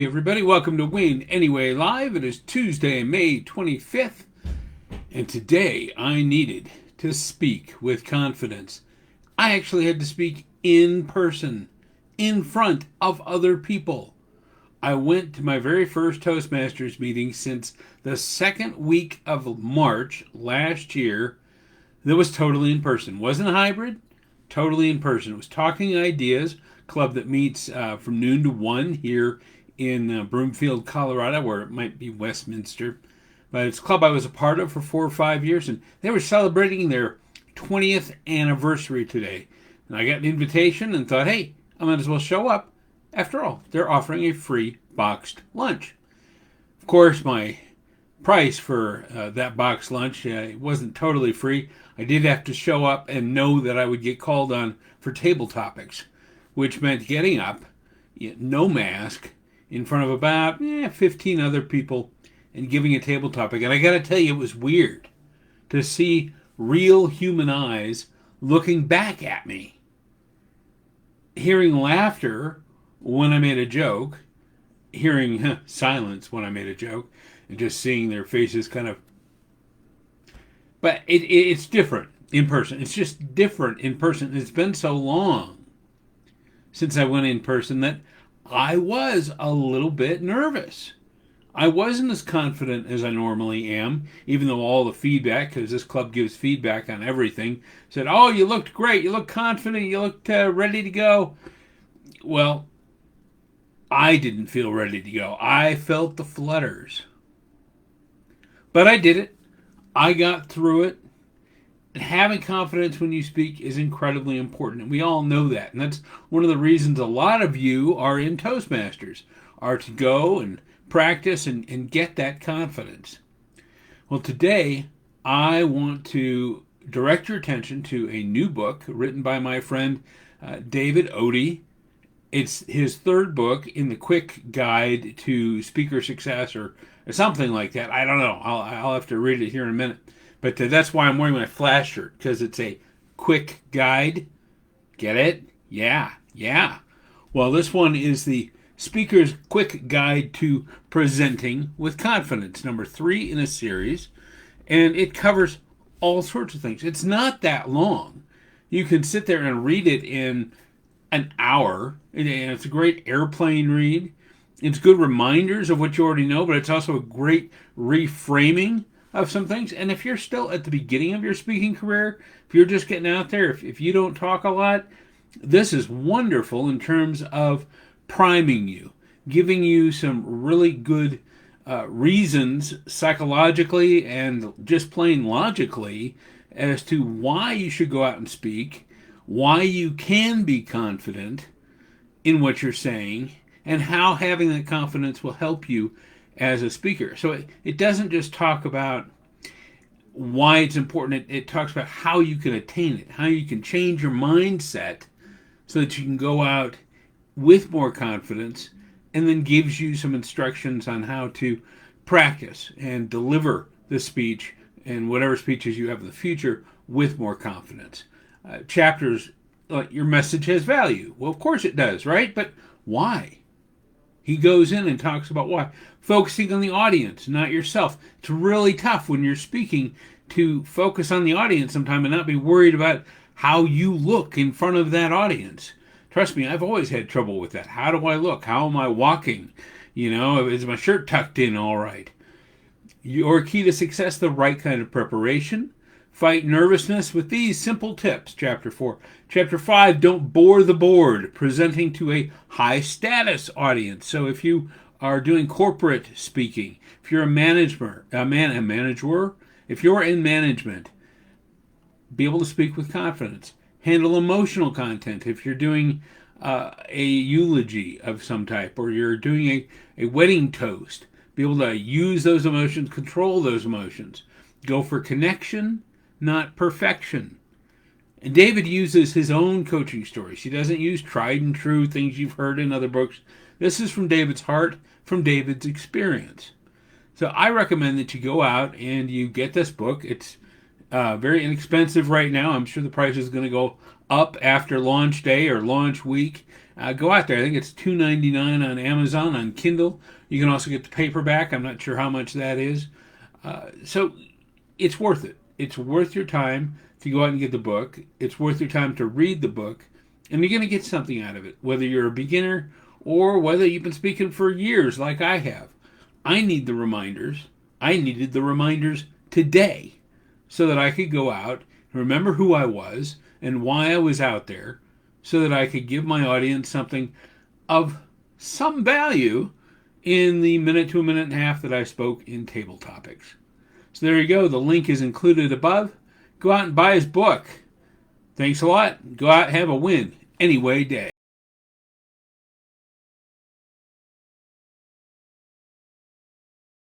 Hey everybody, welcome to Win Anyway Live. It is Tuesday, May 25th, and today I needed to speak with confidence. I actually had to speak in person, in front of other people. I went to my very first Toastmasters meeting since the second week of March last year. That was totally in person. It wasn't a hybrid, totally in person. It was Talking Ideas, club that meets from noon to 1 here in Broomfield, Colorado, where it might be Westminster. But it's a club I was a part of for 4 or 5 years, and they were celebrating their 20th anniversary today. And I got an invitation and thought, hey, I might as well show up. After all, they're offering a free boxed lunch. Of course, my price for that boxed lunch wasn't totally free. I did have to show up and know that I would get called on for table topics, which meant getting up, no mask, in front of about 15 other people and giving a table topic. And I got to tell you, it was weird to see real human eyes looking back at me, hearing laughter when I made a joke, hearing silence when I made a joke, and just seeing their faces kind of. But it's different in person. It's just different in person. It's been so long since I went in person that I was a little bit nervous. I wasn't as confident as I normally am, even though all the feedback, because this club gives feedback on everything, said, oh, you looked great, you looked confident, you looked ready to go. Well, I didn't feel ready to go. I felt the flutters. But I did it. I got through it. And having confidence when you speak is incredibly important. And we all know that. And that's one of the reasons a lot of you are in Toastmasters, are to go and practice and get that confidence. Well, today I want to direct your attention to a new book written by my friend David Odie. It's his third book in the quick guide to speaker success or something like that. I don't know. I'll have to read it here in a minute. But that's why I'm wearing my flash shirt, because it's a quick guide. Get it? Yeah. Well, this one is the Speaker's Quick Guide to Presenting with Confidence, number 3 in a series. And it covers all sorts of things. It's not that long. You can sit there and read it in an hour. And it's a great airplane read. It's good reminders of what you already know, but it's also a great reframing of some things. And if you're still at the beginning of your speaking career, if you're just getting out there, if you don't talk a lot, this is wonderful in terms of priming you, giving you some really good reasons psychologically and just plain logically as to why you should go out and speak, why you can be confident in what you're saying, and how having that confidence will help you as a speaker. So it doesn't just talk about why it's important. It talks about how you can attain it, how you can change your mindset so that you can go out with more confidence, and then gives you some instructions on how to practice and deliver the speech and whatever speeches you have in the future with more confidence. Chapters like your message has value. Well, of course it does, right? But why? He goes in and talks about why. Focusing on the audience, not yourself. It's really tough when you're speaking to focus on the audience sometime and not be worried about how you look in front of that audience. Trust me, I've always had trouble with that. How do I look? How am I walking? Is my shirt tucked in all right? Your key to success, the right kind of preparation. Fight nervousness with these simple tips. Chapter 4. Chapter 5, don't bore the board, presenting to a high status audience. So if you are doing corporate speaking, if you're a manager, if you're in management, be able to speak with confidence. Handle emotional content if you're doing a eulogy of some type, or you're doing a wedding toast. Be able to use those emotions, control those emotions. Go for connection, not perfection. And David uses his own coaching stories. He doesn't use tried and true things you've heard in other books. This is from David's heart, from David's experience. So I recommend that you go out and you get this book. It's very inexpensive right now. I'm sure the price is going to go up after launch day or launch week. Go out there. I think it's $2.99 on Amazon on Kindle. You can also get the paperback. I'm not sure how much that is. So it's worth it. It's worth your time to go out and get the book. It's worth your time to read the book, and you're going to get something out of it, whether you're a beginner or whether you've been speaking for years like I have. I need the reminders. I needed the reminders today so that I could go out and remember who I was and why I was out there, so that I could give my audience something of some value in the minute to a minute and a half that I spoke in Table Topics. So there you go. The link is included above. Go out and buy his book. Thanks a lot. Go out and have a win anyway day.